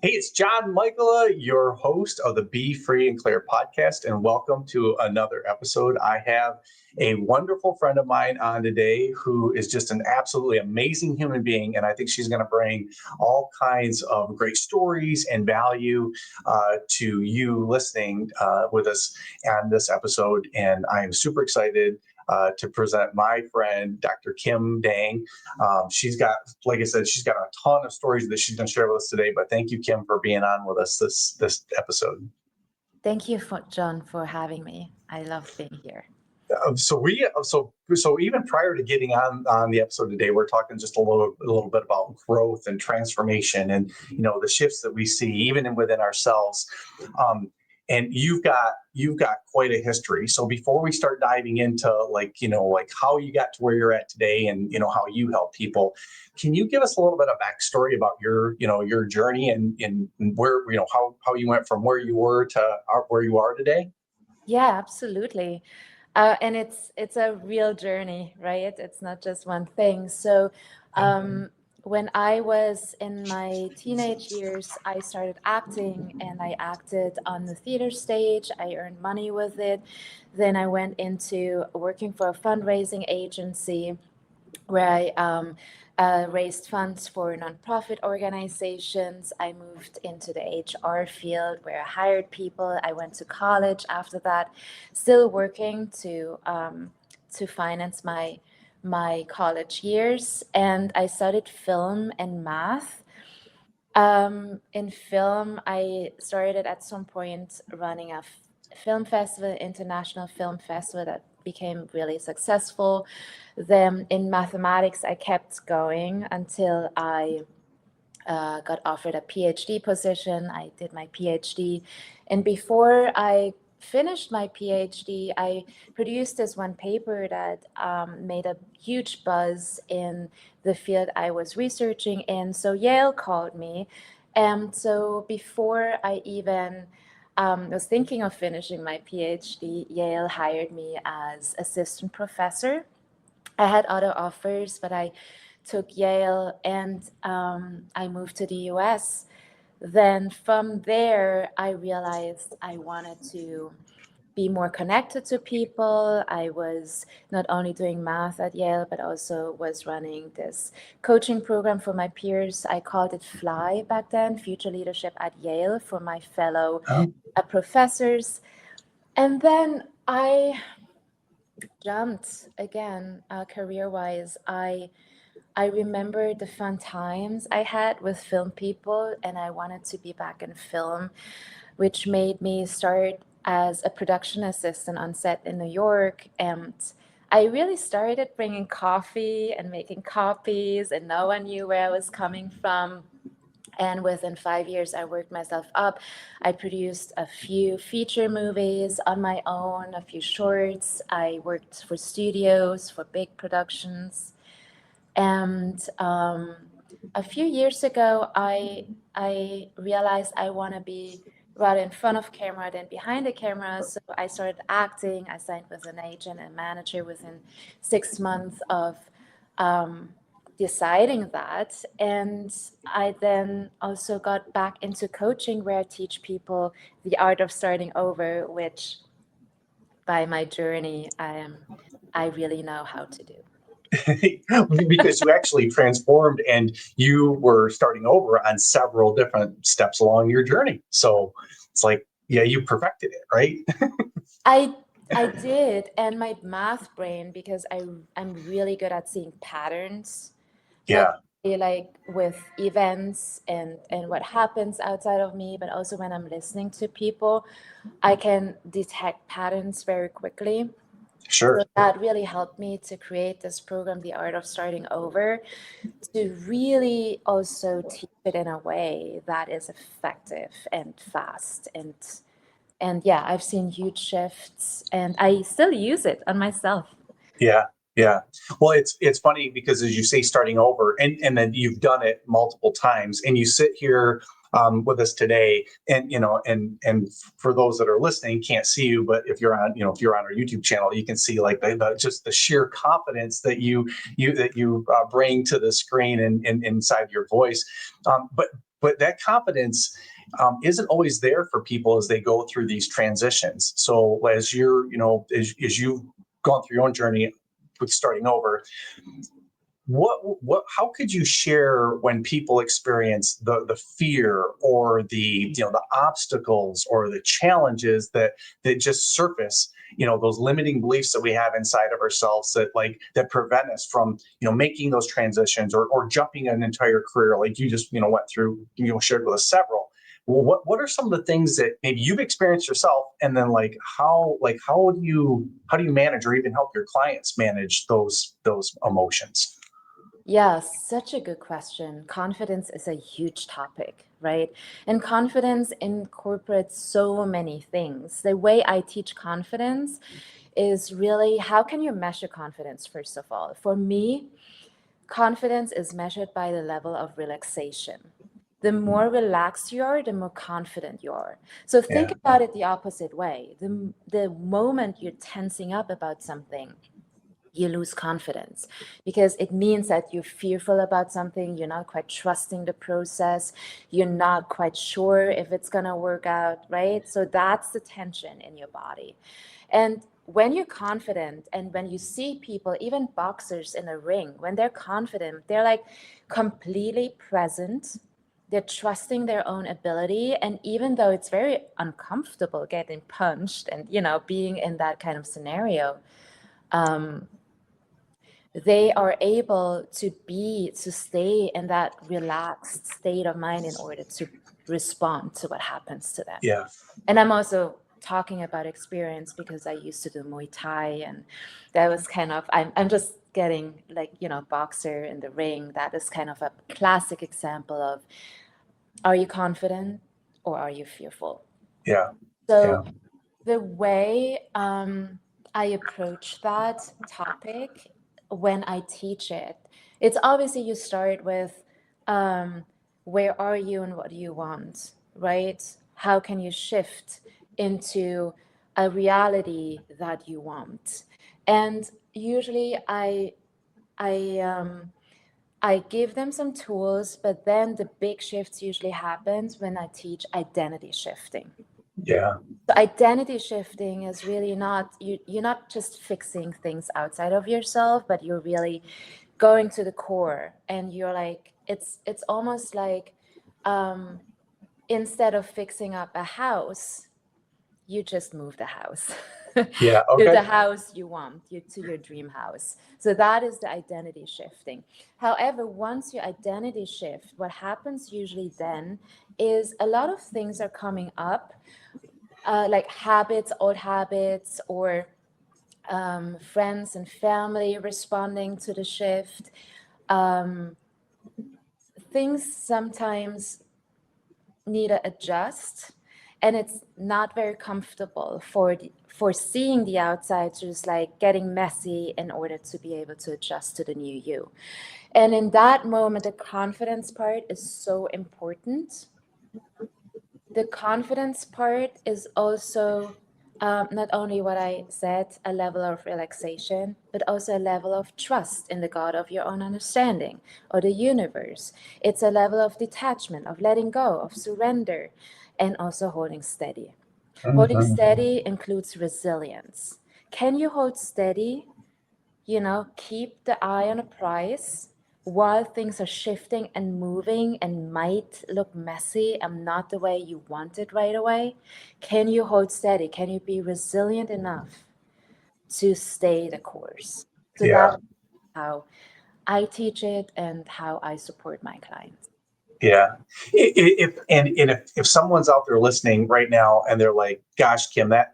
Hey, it's John Michaela, your host of the Be Free and Clear podcast, and welcome to another episode. I have a wonderful friend of mine on today who is just an absolutely amazing human being, and I think she's going to bring all kinds of great stories and value to you listening with us on this episode. And I am super excited to present my friend, Dr. Kim Deng. She's got, like I said, she's got a ton of stories that she's going to share with us today. But thank you, Kim, for being on with us this episode. Thank you, John, for having me. I love being here. So even prior to getting on the episode today, we're talking just a little bit about growth and transformation, and the shifts that we see even within ourselves. And you've got quite a history. So before we start diving into like how you got to where you're at today and how you help people, can you give us a little bit of backstory about your journey and where how you went from where you were to where you are today? Yeah, absolutely. And it's a real journey, right? It's not just one thing. So when I was in my teenage years, I started acting and I acted on the theater stage. I earned money with it. Then I went into working for a fundraising agency where I raised funds for nonprofit organizations. I moved into the HR field where I hired people. I went to college after that, still working to finance my college years. And I studied film and math. In film, I started at some point running a film festival, international film festival that became really successful. Then in mathematics, I kept going until I got offered a PhD position. I did my PhD. And before I finished my PhD, I produced this one paper that made a huge buzz in the field I was researching in. So Yale called me. And so before I even was thinking of finishing my PhD, Yale hired me as assistant professor. I had other offers, but I took Yale and I moved to the US. Then from there, I realized I wanted to be more connected to people. I was not only doing math at Yale, but also was running this coaching program for my peers. I called it FLY back then, Future Leadership at Yale, for my fellow professors. And then I jumped again, career-wise. I remember the fun times I had with film people, and I wanted to be back in film, which made me start as a production assistant on set in New York. And I really started bringing coffee and making copies, and no one knew where I was coming from. And within 5 years, I worked myself up. I produced a few feature movies on my own, a few shorts. I worked for studios, for big productions. And a few years ago, I realized I want to be rather in front of camera than behind the camera. So I started acting. I signed with an agent and manager within 6 months of deciding that. And I then also got back into coaching where I teach people the art of starting over, which by my journey, I really know how to do. Because you actually transformed and you were starting over on several different steps along your journey. So it's like, yeah, you perfected it, right? I I did, and my math brain, because I'm really good at seeing patterns, not Yeah. only like with events and what happens outside of me, but also when I'm listening to people, I can detect patterns very quickly. So Sure. that really helped me to create this program, The Art of Starting Over, to really also teach it in a way that is effective and fast and yeah, I've seen huge shifts and I still use it on myself. Yeah. Yeah. Well, it's funny because as you say, starting over, and then you've done it multiple times, and you sit here with us today, and and for those that are listening, can't see you, but if you're on our YouTube channel, you can see like just the sheer confidence that you bring to the screen and inside your voice. But but that confidence isn't always there for people as they go through these transitions. So as as you've gone through your own journey with starting over, how could you share when people experience the fear or the obstacles or the challenges that just surface, those limiting beliefs that we have inside of ourselves that prevent us from making those transitions or jumping an entire career like you just went through, shared with us several. Well, what are some of the things that maybe you've experienced yourself, and then how do you manage or even help your clients manage those emotions? Yeah, such a good question. Confidence is a huge topic, right? And confidence incorporates so many things. The way I teach confidence is really, how can you measure confidence, first of all? For me, confidence is measured by the level of relaxation. The more relaxed you are, the more confident you are. So think Yeah. about it the opposite way. The moment you're tensing up about something, you lose confidence, because it means that you're fearful about something, you're not quite trusting the process, you're not quite sure if it's going to work out, right? So that's the tension in your body. And when you're confident, and when you see people, even boxers in a ring, when they're confident, they're like completely present. They're trusting their own ability. And even though it's very uncomfortable getting punched and, being in that kind of scenario, they are able to stay in that relaxed state of mind in order to respond to what happens to them. Yeah. And I'm also talking about experience because I used to do Muay Thai, and that was kind of, I'm just getting boxer in the ring. That is kind of a classic example of, are you confident or are you fearful? Yeah. So the way I approach that topic when I teach it, it's obviously you start with where are you and what do you want, right? How can you shift into a reality that you want? And usually I I give them some tools, but then the big shifts usually happens when I teach identity shifting. Yeah. So identity shifting is really not, you're not just fixing things outside of yourself, but you're really going to the core, and you're like, it's almost like instead of fixing up a house, you just move the house Yeah. to Okay. the house you want, to your dream house. So that is the identity shifting. However, once your identity shift, what happens usually then is a lot of things are coming up, like habits, old habits, or friends and family responding to the shift. Things sometimes need to adjust, and it's not very comfortable for seeing the outside, just like getting messy in order to be able to adjust to the new you. And in that moment, the confidence part is so important. The confidence part is also not only what I said, a level of relaxation, but also a level of trust in the God of your own understanding or the universe. It's a level of detachment, of letting go, of surrender, and also holding steady. Holding Mhm. steady includes resilience. Can you hold steady? Keep the eye on a prize while things are shifting and moving and might look messy and not the way you want it right away. Can you hold steady? Can you be resilient enough to stay the course? So Yeah. that's how I teach it and how I support my clients. Yeah. If someone's out there listening right now and they're like, "Gosh, Kim, that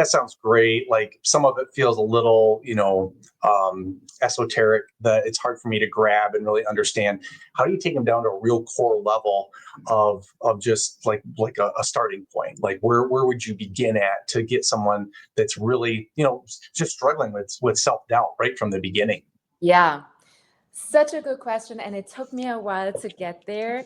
sounds great. Like some of it feels a little, esoteric. That it's hard for me to grab and really understand." How do you take them down to a real core level of just like a starting point? Like where would you begin at to get someone that's really just struggling with self doubt right from the beginning? Yeah. Such a good question, and it took me a while to get there.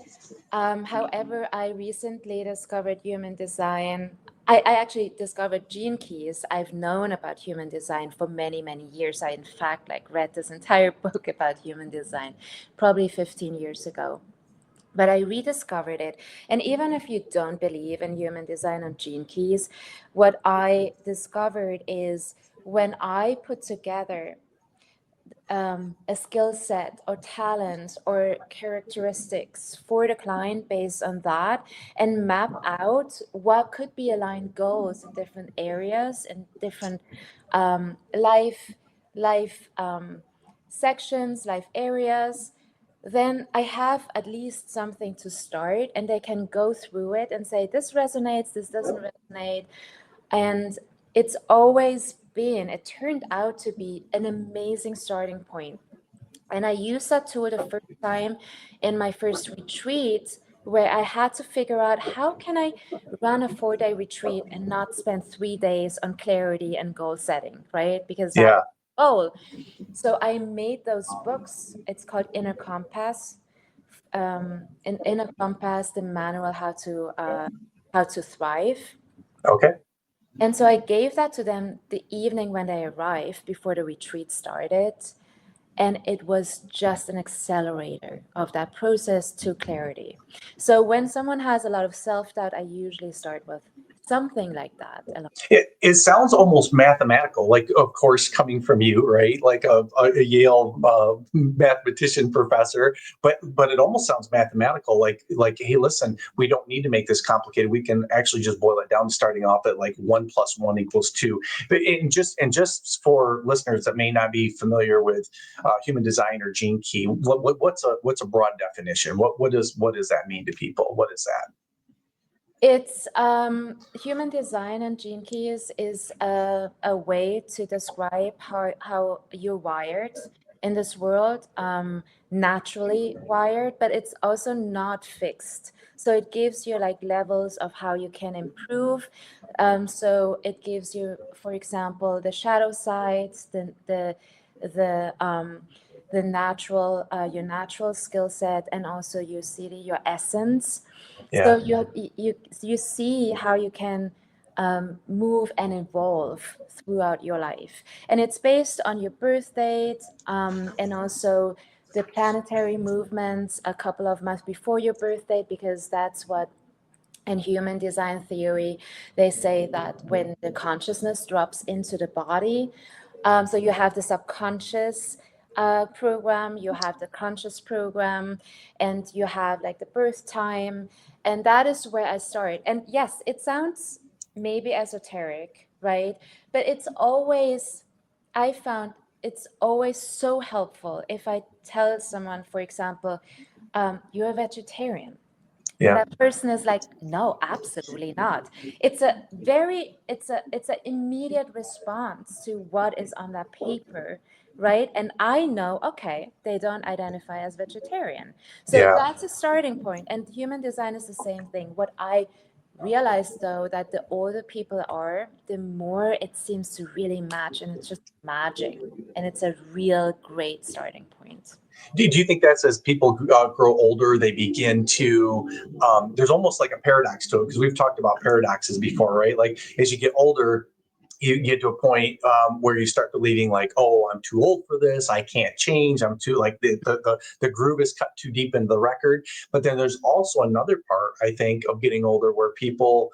However, I recently discovered human design. I actually discovered gene keys. I've known about human design for many, many years. I, in fact, read this entire book about human design, probably 15 years ago. but I rediscovered it. And even if you don't believe in human design and gene keys, what I discovered is when I put together a skill set or talent or characteristics for the client based on that and map out what could be aligned goals in different areas and different life sections, life areas, then I have at least something to start and they can go through it and say, this resonates, this doesn't resonate. And it turned out to be an amazing starting point. And I used that tool the first time in my first retreat where I had to figure out how can I run a 4-day retreat and not spend 3 days on clarity and goal setting, right? Because that Yeah. was the goal. So I made those books. It's called Inner Compass. In Inner Compass, the manual how to thrive. Okay. And so I gave that to them the evening when they arrived before the retreat started. And it was just an accelerator of that process to clarity. So when someone has a lot of self doubt, I usually start with something like that. It sounds almost mathematical, like, of course, coming from you, right? Like a Yale mathematician professor, but it almost sounds mathematical. Like, hey, listen, we don't need to make this complicated. We can actually just boil it down, starting off at like 1 + 1 = 2. And just for listeners that may not be familiar with human design or gene key, what's a broad definition? What does that mean to people? What is that? It's human design and gene keys is a way to describe how you're wired in this world, naturally wired, but it's also not fixed. So it gives you like levels of how you can improve. So it gives you, for example, the shadow sides, the the natural your natural skill set, and also you see your essence. So Yeah. you see how you can move and evolve throughout your life, and it's based on your birth date, and also the planetary movements a couple of months before your birth date, because that's what in human design theory they say that when the consciousness drops into the body, so you have the subconscious program, you have the conscious program, and you have like the birth time. And that is where I start. And yes, it sounds maybe esoteric, right? But I found it's always so helpful if I tell someone, for example, you're a vegetarian, and Yeah. that person is like, no, absolutely not. It's an immediate response to what is on that paper, right? And I know, okay, they don't identify as vegetarian. So Yeah. that's a starting point. And human design is the same thing. What I realized though, that the older people are, the more it seems to really match, and it's just magic. And it's a real great starting point. Do you think that's as people grow older, they begin to, there's almost like a paradox to it, because we've talked about paradoxes before, right? Like as you get older, you get to a point where you start believing like, oh, I'm too old for this. I can't change. I'm too like the groove is cut too deep into the record. But then there's also another part, I think, of getting older where people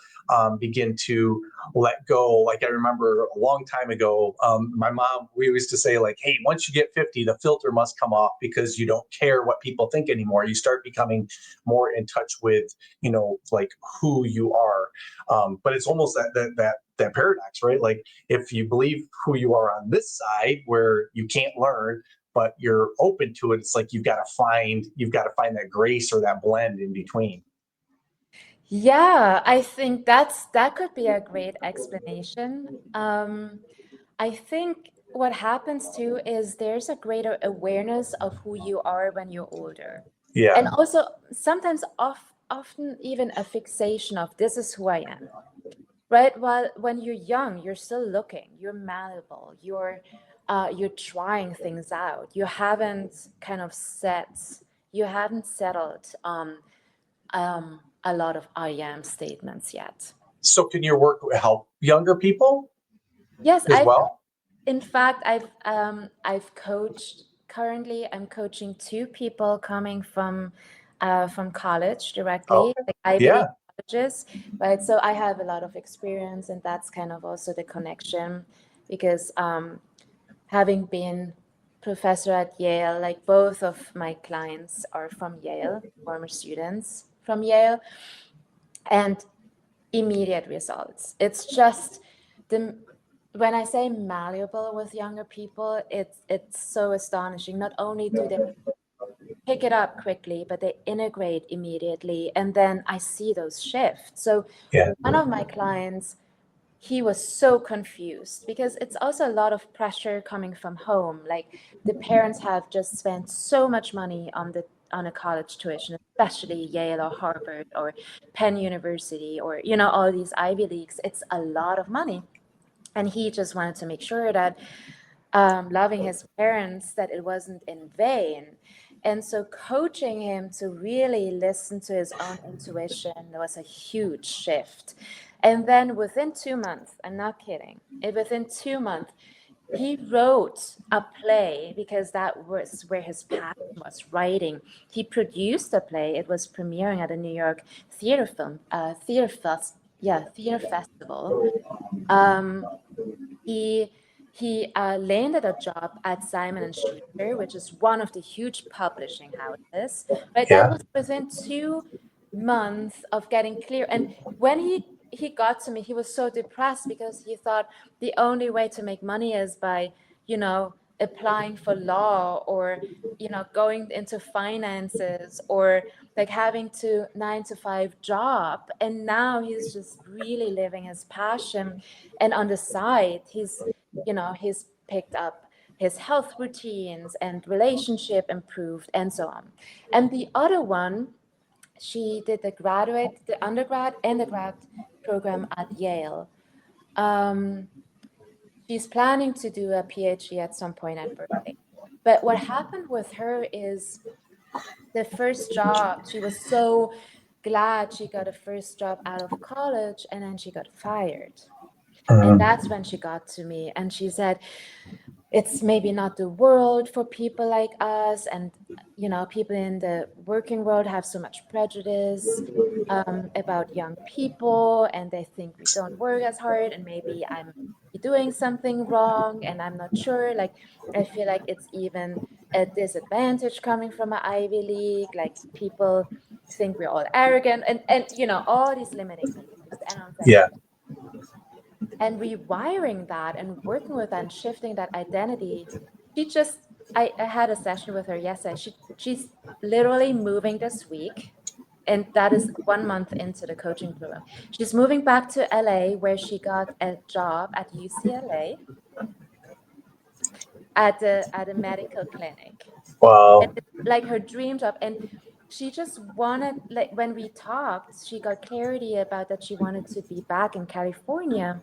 begin to let go. Like I remember a long time ago, my mom, we used to say like, hey, once you get 50, the filter must come off because you don't care what people think anymore. You start becoming more in touch with, like who you are. But it's almost that paradox, right? Like if you believe who you are on this side where you can't learn, but you're open to it, it's like you've got to find that grace or that blend in between. Yeah, I think that could be a great explanation. I think what happens too is there's a greater awareness of who you are when you're older. Yeah. And also sometimes often even a fixation of this is who I am. Right? While when you're young, you're still looking, you're malleable, you're trying things out. You haven't settled a lot of I am statements yet. So can your work help younger people Yes, as well? in fact, I've coached. Currently, I'm coaching two people coming from from college directly, Okay. like Ivy Yeah. League colleges, right? So I have a lot of experience, and that's kind of also the connection, because having been professor at Yale, like both of my clients are from Yale, former students from Yale, and immediate results. It's just the when I say malleable with younger people, it's so astonishing. Not only do they pick it up quickly, but they integrate immediately, and then I see those shifts. So Yeah. one of my clients, he was so confused because it's also a lot of pressure coming from home. Like the parents have just spent so much money on a college tuition, especially Yale or Harvard or Penn University, or all these Ivy Leagues. It's a lot of money, and he just wanted to make sure that, loving his parents, that it wasn't in vain. And so coaching him to really listen to his own intuition was a huge shift. And then within 2 months, I'm not kidding, within 2 months, he wrote a play, because that was where his passion was, writing. He produced a play. It was premiering at a New York theater festival. Um, he landed a job at Simon and Schuster, which is one of the huge publishing houses. Right, that Yeah. was within 2 months of getting clear. And when he got to me, he was so depressed because he thought the only way to make money is by applying for law, or going into finances, or like having to 9 to 5 job. And now he's just really living his passion, and on the side he's picked up his health routines, and relationship improved, and so on. And the other one, she did the undergrad and the grad program at Yale. She's planning to do a PhD at some point at Berkeley. But what happened with her is, the first job, she was so glad she got a first job out of college, and then she got fired. And Mhm. that's when she got to me, and she said, it's maybe not the world for people like us, and people in the working world have so much prejudice about young people, and they think we don't work as hard, and maybe I'm doing something wrong, and I'm not sure. Like, I feel like it's even a disadvantage coming from an Ivy League. Like, people think we're all arrogant, and all these limiting beliefs. And I was like, Yeah. and rewiring that, and working with that, and shifting that identity. I had a session with her yesterday. She's literally moving this week, and that is 1 month into the coaching program. She's moving back to LA, where she got a job at UCLA at a medical clinic. And Wow. it's like her dream job. And she just wanted, like, when we talked, she got clarity about that she wanted to be back in California.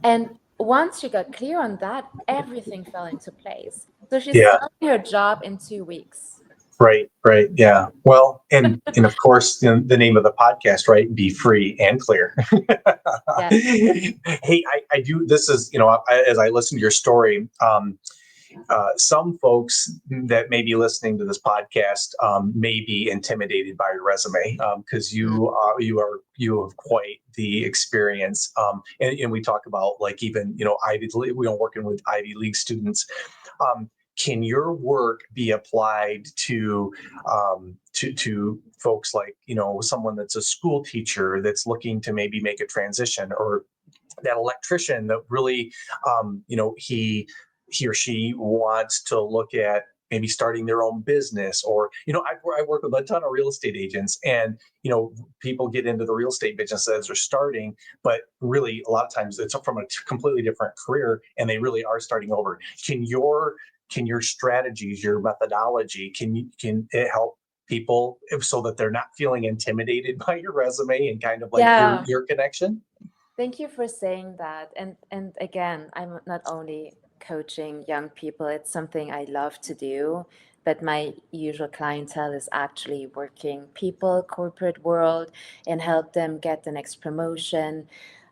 And once she got clear on that, everything fell into place. So she's Yeah. starting her job in 2 weeks. Right. Right. Yeah. Well, and of course, the name of the podcast, right? Be free and clear. Yeah. Hey, I do. This is, as I listen to your story, some folks that may be listening to this podcast may be intimidated by your resume, because you have quite the experience, and we talk about, like, even Ivy League, working with Ivy League students. Can your work be applied to folks like someone that's a school teacher that's looking to maybe make a transition, or that electrician that really he or she wants to look at maybe starting their own business, or I work with a ton of real estate agents, and people get into the real estate business as they're starting, but really a lot of times it's from a completely different career, and they really are starting over. Can your strategies, your methodology, can it help people so that they're not feeling intimidated by your resume and kind of like your Yeah. your connection? Thank you for saying that. And again, I'm not only coaching young people, it's something I love to do, but my usual clientele is actually working people, corporate world, and help them get the next promotion,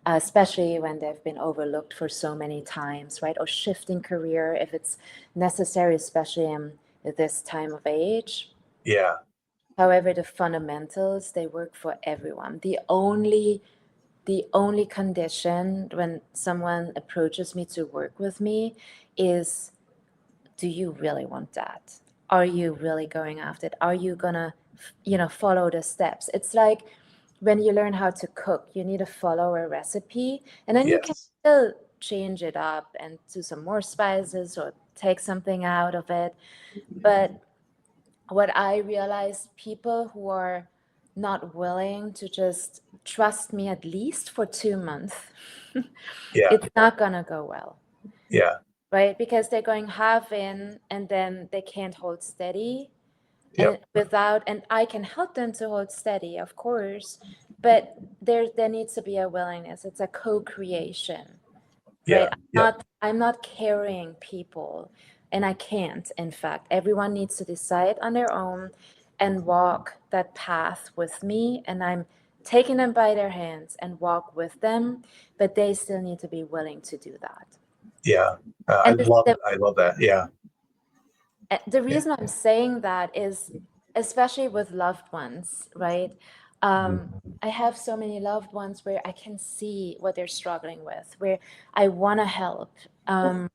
especially when they've been overlooked for so many times, right? Or shifting career if it's necessary, especially in this time of age. Yeah. However, the fundamentals, they work for everyone. The only condition when someone approaches me to work with me is, do you really want that? Are you really going after it? Are you gonna, follow the steps? It's like when you learn how to cook, you need to follow a recipe, and then you can Yes. still change it up and do some more spices or take something out of it. But what I realized, people who are not willing to just trust me at least for 2 months, Yeah. it's not gonna go well, Yeah. right? Because they're going half in and then they can't hold steady. And Yep. and I can help them to hold steady, of course, but there needs to be a willingness. It's a co-creation, right? Yeah. Yep. I'm not carrying people, and I can't. In fact, everyone needs to decide on their own and walk that path with me, and I'm taking them by their hands and walk with them, but they still need to be willing to do that. Yeah. And I love that. Yeah. the Yeah. reason I'm saying that is, especially with loved ones, right? I have so many loved ones where I can see what they're struggling with, where I want to help. And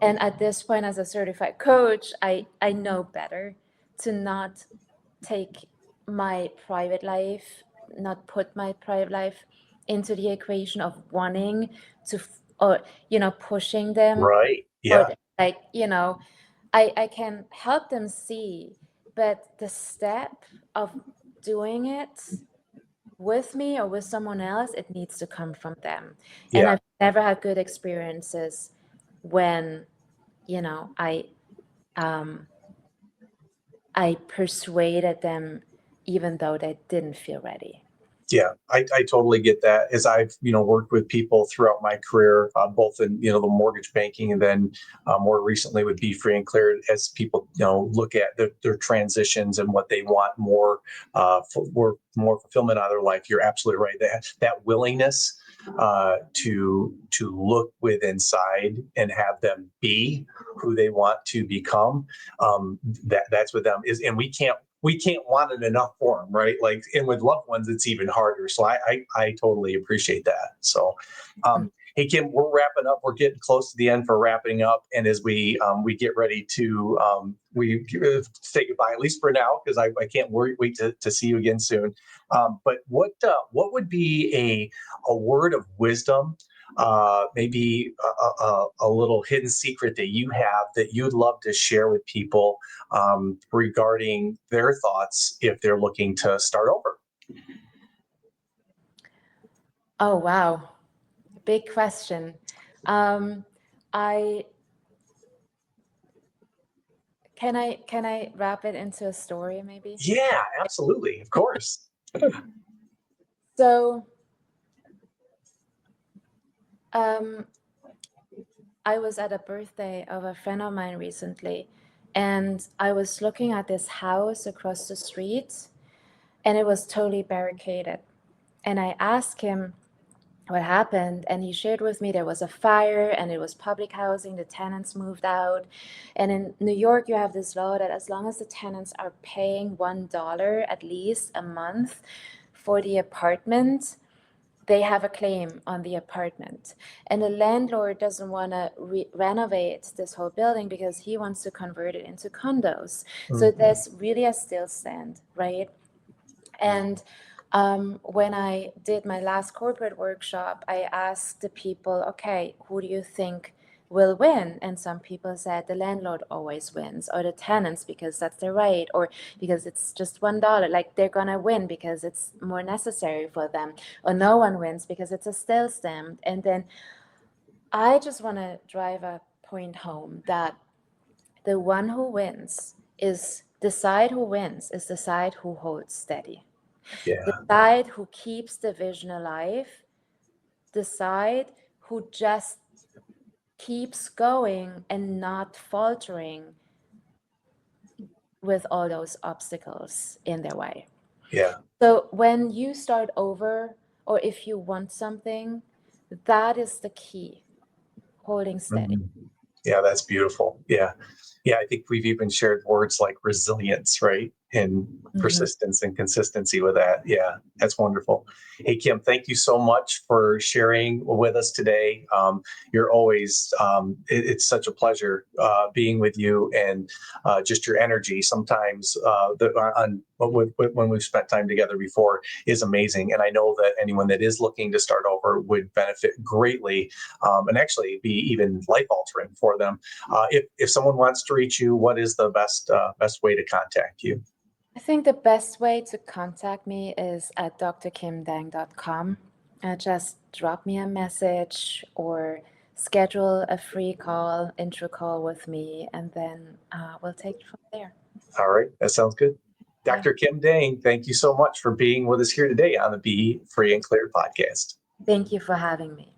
at this point, as a certified coach, I know better to not take my private life, not put my private life into the equation of wanting to, or, pushing them, Right. or Yeah. like, I can help them see, but the step of doing it with me or with someone else, it needs to come from them. And Yeah. I've never had good experiences when, you know, I um, I persuaded them even though they didn't feel ready. Yeah, I totally get that. As I've worked with people throughout my career, both in the mortgage banking and then more recently with Be Free and Clear, as people look at their transitions and what they want more more fulfillment out of their life. You're absolutely right. That willingness to look with inside and have them be who they want to become. That's what them is, and we can't want it enough for them, right? Like, and with loved ones, it's even harder. So I totally appreciate that. So, hey Kim, we're wrapping up. We're getting close to the end for wrapping up, and as we get ready to say goodbye, at least for now, because I can't wait to see you again soon. But what would be a word of wisdom? Maybe a little hidden secret that you have that you'd love to share with people regarding their thoughts if they're looking to start over. Oh, wow. Big question. Um, I can I wrap it into a story maybe? Yeah, absolutely. Of course. So, um, I was at a birthday of a friend of mine recently, and I was looking at this house across the street, and it was totally barricaded. And I asked him what happened, and he shared with me there was a fire and it was public housing, the tenants moved out. And in New York, you have this law that as long as the tenants are paying $1 at least a month for the apartment, they have a claim on the apartment. And the landlord doesn't want to renovate this whole building because he wants to convert it into condos. So there's really a still stand, right? And when I did my last corporate workshop, I asked the people, okay, who do you think will win? And some people said the landlord always wins, or the tenants because that's their right, or because it's just $1. Like they're gonna win because it's more necessary for them, or no one wins because it's a still stand. And then I just want to drive a point home that the one who wins is the side who wins is the side who holds steady, the Yeah. side who keeps the vision alive, the side who just keeps going and not faltering with all those obstacles in their way. Yeah. So when you start over, or if you want something, that is the key, holding steady. Yeah, that's beautiful. Yeah. Yeah, I think we've even shared words like resilience, right? and persistence and consistency with that. Yeah, that's wonderful. Hey, Kim, thank you so much for sharing with us today. You're always, it's such a pleasure being with you, and just your energy sometimes when we've spent time together before is amazing. And I know that anyone that is looking to start over would benefit greatly, and actually be even life altering for them. If someone wants to reach you, what is the best way to contact you? I think the best way to contact me is at drkimdeng.com. Just drop me a message or schedule a free call, intro call with me, and then we'll take it from there. All right, that sounds good. Yeah. Dr. Kim Deng, thank you so much for being with us here today on the Be Free and Clear podcast. Thank you for having me.